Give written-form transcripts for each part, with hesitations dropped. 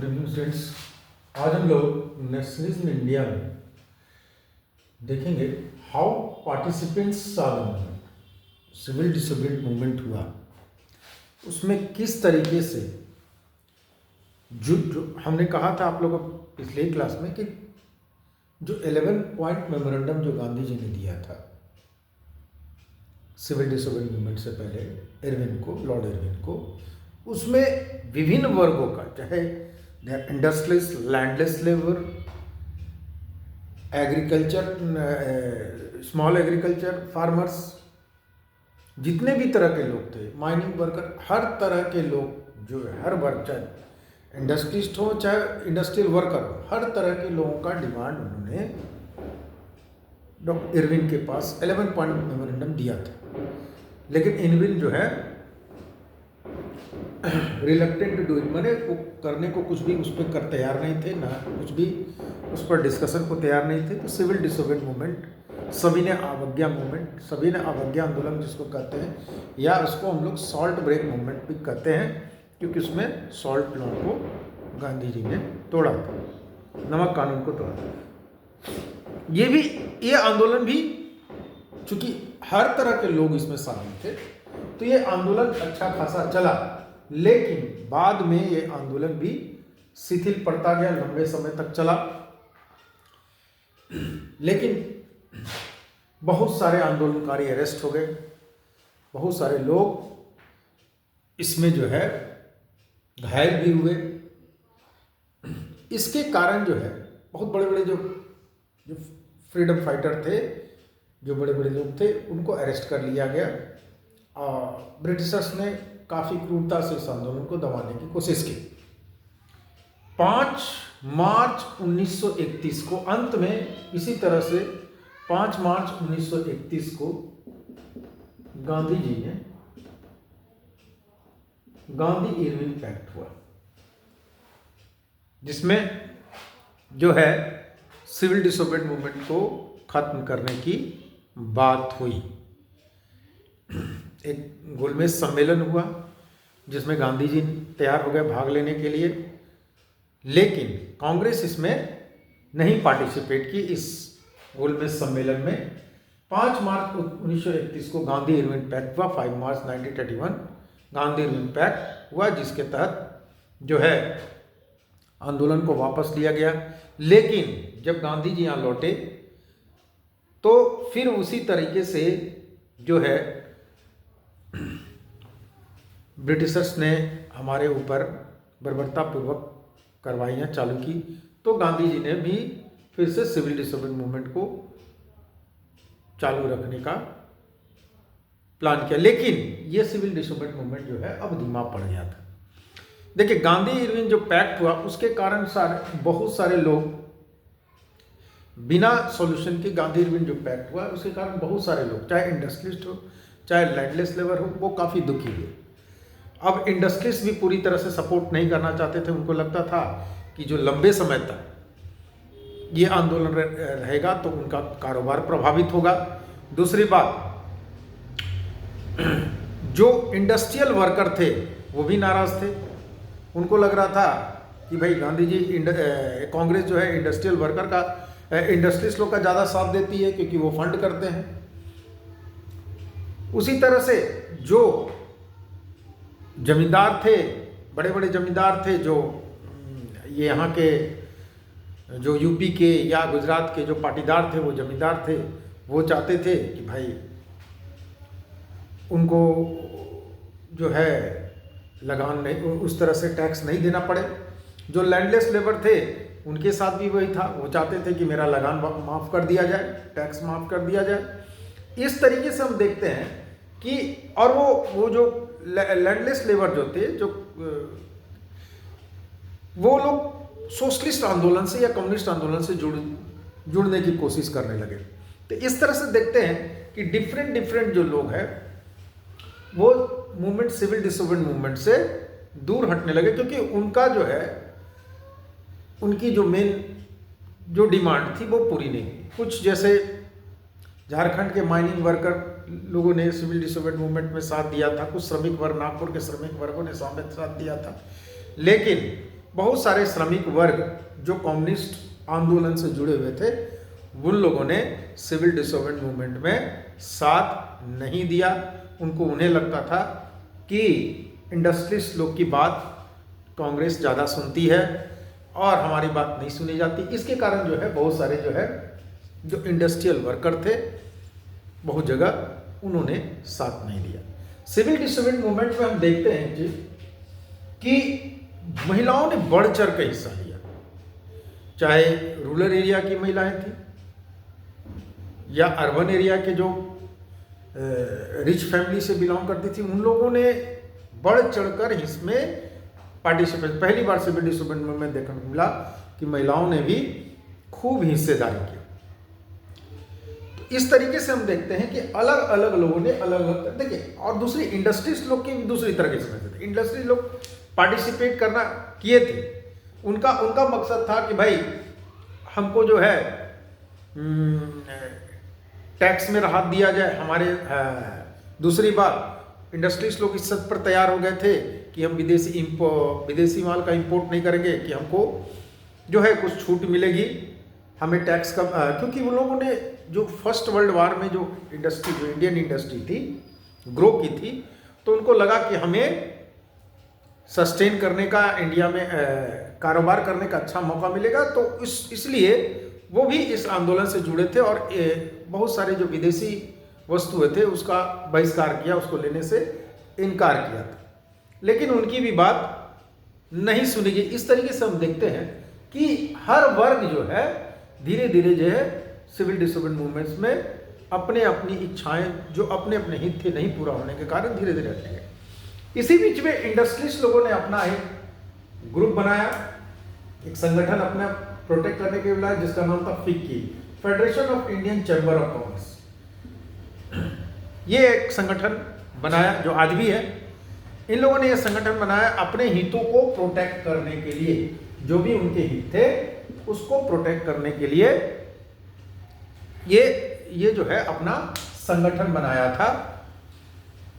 Evening students. आज हम लोग नेशनलिज्म इंडिया में देखेंगे हाउ पार्टिसिपेंट्स साल मूवमेंट सिविल डिसोबीडिएंट मूवमेंट हुआ, उसमें किस तरीके से जो हमने कहा था आप लोगों को पिछले ही क्लास में कि जो 11 पॉइंट मेमोरेंडम जो गांधी जी ने दिया था सिविल डिसोबीडिएंट मूवमेंट से पहले लॉर्ड इरविन को, उसमें विभिन्न वर्गों का, चाहे industrialist, landless labour, agriculture, small agriculture farmers, जितने भी तरह के लोग थे, माइनिंग वर्कर, हर तरह के लोग जो है, हर वर्ग, चाहे इंडस्ट्रिस्ट हो चाहे इंडस्ट्रियल वर्कर हो, हर तरह के लोगों का डिमांड उन्होंने डॉक्टर इरविन के पास 11 पॉइंट मेमोरेंडम दिया था। लेकिन इरविन जो है रिलक्टेंट टू डू इट, मैंने वो करने को कुछ भी उस पर कर तैयार नहीं थे, ना कुछ भी उस पर डिस्कशन को तैयार नहीं थे। तो सिविल डिसोबीडिएंट मूवमेंट, सविनय अवज्ञा मूवमेंट, सविनय अवज्ञा आंदोलन जिसको कहते हैं, या उसको हम लोग सॉल्ट ब्रेक मूवमेंट भी कहते हैं, क्योंकि उसमें सॉल्ट लॉ को गांधी जी ने तोड़ा था, नमक कानून को तोड़ा था। ये आंदोलन भी चूंकि हर तरह के लोग इसमें शामिल थे, तो ये आंदोलन अच्छा खासा चला, लेकिन बाद में ये आंदोलन भी शिथिल पड़ता गया, लंबे समय तक चला। लेकिन बहुत सारे आंदोलनकारी अरेस्ट हो गए, बहुत सारे लोग इसमें जो है घायल भी हुए। इसके कारण जो है बहुत बड़े बड़े जो फ्रीडम फाइटर थे, जो बड़े बड़े लोग थे, उनको अरेस्ट कर लिया गया। और ब्रिटिशर्स ने काफ़ी क्रूरता से इस आंदोलन को दबाने की कोशिश की। 5 मार्च 1931 को, अंत में इसी तरह से 5 मार्च 1931 को गांधी जी ने गांधी इरविन पैक्ट हुआ, जिसमें जो है सिविल डिसोबीडिएंट मूवमेंट को खत्म करने की बात हुई। एक गोलमेज सम्मेलन हुआ जिसमें गांधी जी तैयार हो गए भाग लेने के लिए, लेकिन कांग्रेस इसमें नहीं पार्टिसिपेट की। इस गोलमेज सम्मेलन में 5 मार्च 1931 को गांधी इरविन पैक्ट हुआ। 5 मार्च 1931 गांधी इरविन पैक्ट हुआ, जिसके तहत जो है आंदोलन को वापस लिया गया। लेकिन जब गांधी जी यहाँ लौटे तो फिर उसी तरीके से जो है ब्रिटिशर्स ने हमारे ऊपर बर्बरतापूर्वक कार्रवाइयाँ चालू की। तो गांधी जी ने भी फिर से सिविल डिसोबीडिएंट मूवमेंट को चालू रखने का प्लान किया, लेकिन ये सिविल डिसोबीडिएंट मूवमेंट जो है अब धीमा पड़ गया था। देखिए, गांधी इरविन जो पैक्ट हुआ उसके कारण बहुत सारे लोग बिना सॉल्यूशन के, गांधी इरविन जो पैक्ट हुआ उसके कारण बहुत सारे लोग, चाहे इंडस्ट्रियलिस्ट हो चाहे लैंडलेस लेबर हो, वो काफ़ी दुखी हुए। अब इंडस्ट्रियलिस्ट भी पूरी तरह से सपोर्ट नहीं करना चाहते थे। उनको लगता था कि जो लंबे समय तक ये आंदोलन रहेगा तो उनका कारोबार प्रभावित होगा। दूसरी बात, जो इंडस्ट्रियल वर्कर थे वो भी नाराज थे। उनको लग रहा था कि भाई गांधी जी, कांग्रेस जो है इंडस्ट्रियल वर्कर का, इंडस्ट्रियलिस्ट लोग का ज़्यादा साथ देती है क्योंकि वो फंड करते हैं। उसी तरह से जो जमींदार थे, बड़े बड़े जमींदार थे, जो ये यहाँ के, जो यूपी के या गुजरात के जो पाटीदार थे, वो जमींदार थे, वो चाहते थे कि भाई उनको जो है लगान नहीं, उस तरह से टैक्स नहीं देना पड़े। जो लैंडलेस लेबर थे उनके साथ भी वही था, वो चाहते थे कि मेरा लगान माफ़ कर दिया जाए, टैक्स माफ़ कर दिया जाए। इस तरीके से हम देखते हैं कि, और वो जो लैंडलेस लेबर जो थे, जो वो लोग सोशलिस्ट आंदोलन से या कम्युनिस्ट आंदोलन से जुड़ने की कोशिश करने लगे। तो इस तरह से देखते हैं कि डिफरेंट जो लोग हैं वो मूवमेंट, सिविल डिसोबीडिएंट मूवमेंट से दूर हटने लगे, क्योंकि उनका जो है, उनकी जो मेन जो डिमांड थी वो पूरी नहीं हुई। कुछ जैसे झारखंड के माइनिंग वर्कर लोगों ने सिविल डिसोबीडिएंट मूवमेंट में साथ दिया था, कुछ श्रमिक वर्ग, नागपुर के श्रमिक वर्गों ने साथ दिया था, लेकिन बहुत सारे श्रमिक वर्ग जो कम्युनिस्ट आंदोलन से जुड़े हुए थे, उन लोगों ने सिविल डिसोबेडिएंस मूवमेंट में साथ नहीं दिया। उन्हें लगता था कि इंडस्ट्रियलिस्ट लोग की बात कांग्रेस ज़्यादा सुनती है और हमारी बात नहीं सुनी जाती। इसके कारण जो है बहुत सारे जो इंडस्ट्रियल वर्कर थे बहुत जगह उन्होंने साथ नहीं दिया। सिविल डिसोबेडिएंस मूवमेंट में हम देखते हैं जी कि महिलाओं ने बढ़ चढ़ कर हिस्सा लिया, चाहे रूरल एरिया की महिलाएं थी या अर्बन एरिया के जो रिच फैमिली से बिलोंग करती थी, उन लोगों ने बढ़ चढ़कर इसमें पार्टिसिपेट, पहली बार सिविल डिसोबेडिएंस में देखने को मिला कि महिलाओं ने भी खूब हिस्सेदारी की। तो इस तरीके से हम देखते हैं कि अलग अलग लोगों ने अलग अलग, देखिए, और दूसरी इंडस्ट्रीज लोग की दूसरी तरह के समझते थे। इंडस्ट्री लोग पार्टिसिपेट करना किए थे, उनका मकसद था कि भाई हमको जो है टैक्स में राहत दिया जाए। हमारे दूसरी बात, इंडस्ट्रीज लोग इस सब पर तैयार हो गए थे कि हम विदेशी माल का इंपोर्ट नहीं करेंगे, कि हमको जो है कुछ छूट मिलेगी, हमें टैक्स का, क्योंकि उन लोगों ने जो फर्स्ट वर्ल्ड वार में जो इंडियन इंडस्ट्री थी ग्रो की थी, तो उनको लगा कि हमें सस्टेन करने का, इंडिया में कारोबार करने का अच्छा मौका मिलेगा। तो इसलिए वो भी इस आंदोलन से जुड़े थे और बहुत सारे जो विदेशी वस्तुएं थे उसका बहिष्कार किया, उसको लेने से इनकार किया था, लेकिन उनकी भी बात नहीं सुनी गई। इस तरीके से हम देखते हैं कि हर वर्ग जो है धीरे धीरे जो है सिविल डिसोबेडिएंस मूवमेंट्स में अपने अपनी इच्छाएं, जो अपने अपने हित थे, नहीं पूरा होने के कारण धीरे धीरे हट गए। इसी बीच में इंडस्ट्रियलिस्ट लोगों ने अपना एक ग्रुप बनाया, एक संगठन अपना प्रोटेक्ट करने के लिए, जिसका नाम था FICCI, federation of Indian chamber of commerce. ये एक संगठन बनाया जो आज भी है। इन लोगों ने यह संगठन बनाया अपने हितों को प्रोटेक्ट करने के लिए, जो भी उनके हित थे उसको प्रोटेक्ट करने के लिए ये जो है अपना संगठन बनाया था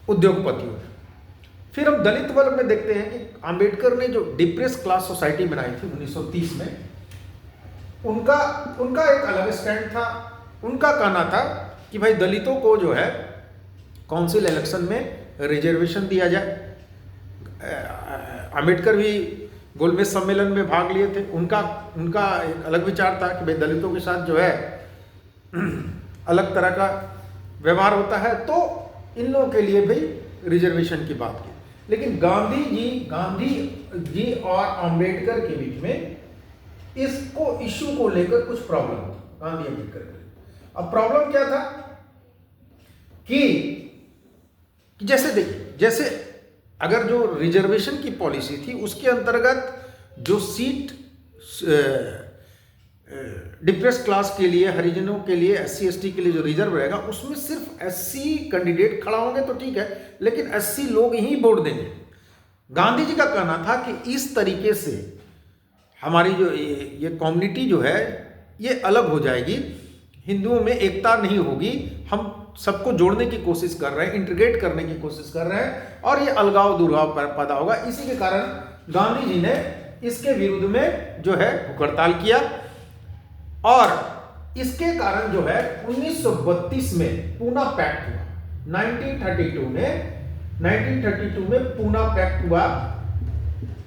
उद्योगपतियों ने। फिर हम दलित वर्ग में देखते हैं कि अंबेडकर ने जो डिप्रेस क्लास सोसाइटी बनाई थी 1930 में, उनका एक अलग स्टैंड था। उनका कहना था कि भाई दलितों को जो है काउंसिल इलेक्शन में रिजर्वेशन दिया जाए। अंबेडकर भी गोलमेज सम्मेलन में भाग लिए थे। उनका एक अलग विचार था कि भाई दलितों के साथ जो है अलग तरह का व्यवहार होता है, तो इन लोगों के लिए भी रिजर्वेशन की बात की। लेकिन गांधी जी और अंबेडकर के बीच में इशू को लेकर कुछ प्रॉब्लम थी, गांधी अंबेडकर के लिए। अब प्रॉब्लम क्या था कि जैसे अगर जो रिजर्वेशन की पॉलिसी थी उसके अंतर्गत जो सीट डिप्रेस क्लास के लिए, हरिजनों के लिए, SC ST के लिए जो रिजर्व रहेगा, उसमें सिर्फ SC कैंडिडेट खड़ा होंगे तो ठीक है, लेकिन SC लोग ही वोट देंगे। गांधी जी का कहना था कि इस तरीके से हमारी जो ये कम्युनिटी जो है ये अलग हो जाएगी, हिंदुओं में एकता नहीं होगी। हम सबको जोड़ने की कोशिश कर रहे हैं, इंटीग्रेट करने की कोशिश कर रहे हैं, और ये अलगाव दुर्गाव पैदा होगा। इसी के कारण गांधी जी ने इसके विरुद्ध में जो है भूख हड़ताल किया, और इसके कारण जो है 1932 में पूना पैक्ट हुआ। 1932 में पूना पैक्ट हुआ।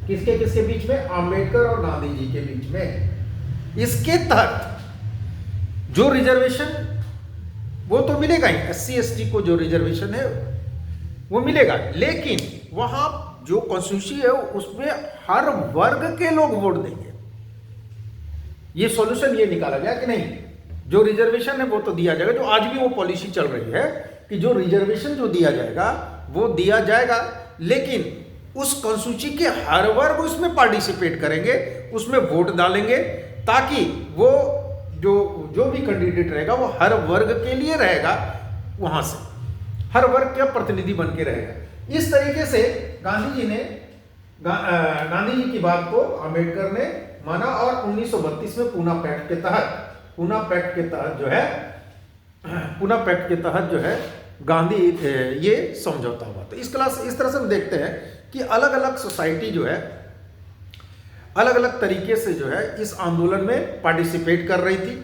किसके बीच में? अंबेडकर और गांधी जी के बीच में। इसके तहत जो रिजर्वेशन वो तो मिलेगा ही, SC ST को जो रिजर्वेशन है वो मिलेगा, लेकिन वहां जो कॉन्स्टिट्यूशन है उसमें हर वर्ग के लोग वोट देंगे। ये सॉल्यूशन ये निकाला गया कि नहीं, जो रिजर्वेशन है वो तो दिया जाएगा, जो आज भी वो पॉलिसी चल रही है कि जो रिजर्वेशन जो दिया जाएगा वो दिया जाएगा, लेकिन उस कॉन्स्टिट्यूशन के हर वर्ग उसमें पार्टिसिपेट करेंगे, उसमें वोट डालेंगे, ताकि वो जो भी कैंडिडेट रहेगा वो हर वर्ग के लिए रहेगा, वहां से हर वर्ग का प्रतिनिधि बन के रहेगा। इस तरीके से गांधी जी की बात को अंबेडकर ने माना, और 1932 में पूना पैक्ट के तहत जो है गांधी ये समझौता हुआ। तो इस तरह से हम देखते हैं कि अलग अलग सोसाइटी जो है अलग अलग तरीके से जो है इस आंदोलन में पार्टिसिपेट कर रही थी।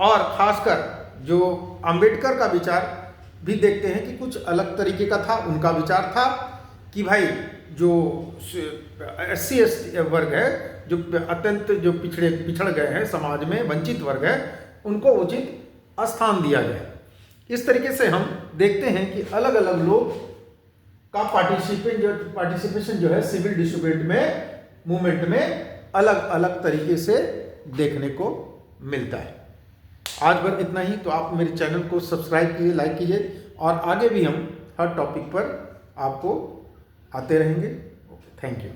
और खासकर जो अंबेडकर का विचार भी देखते हैं कि कुछ अलग तरीके का था। उनका विचार था कि भाई जो SC/ST वर्ग है, जो अत्यंत जो पिछड़ गए हैं समाज में, वंचित वर्ग है, उनको उचित स्थान दिया जाए। इस तरीके से हम देखते हैं कि अलग अलग लोग का पार्टिसिपेशन जो है सिविल डिसोबीडिएंट मूवमेंट में अलग अलग तरीके से देखने को मिलता है। आज भर इतना ही। तो आप मेरे चैनल को सब्सक्राइब कीजिए, लाइक कीजिए, और आगे भी हम हर टॉपिक पर आपको आते रहेंगे। Thank you.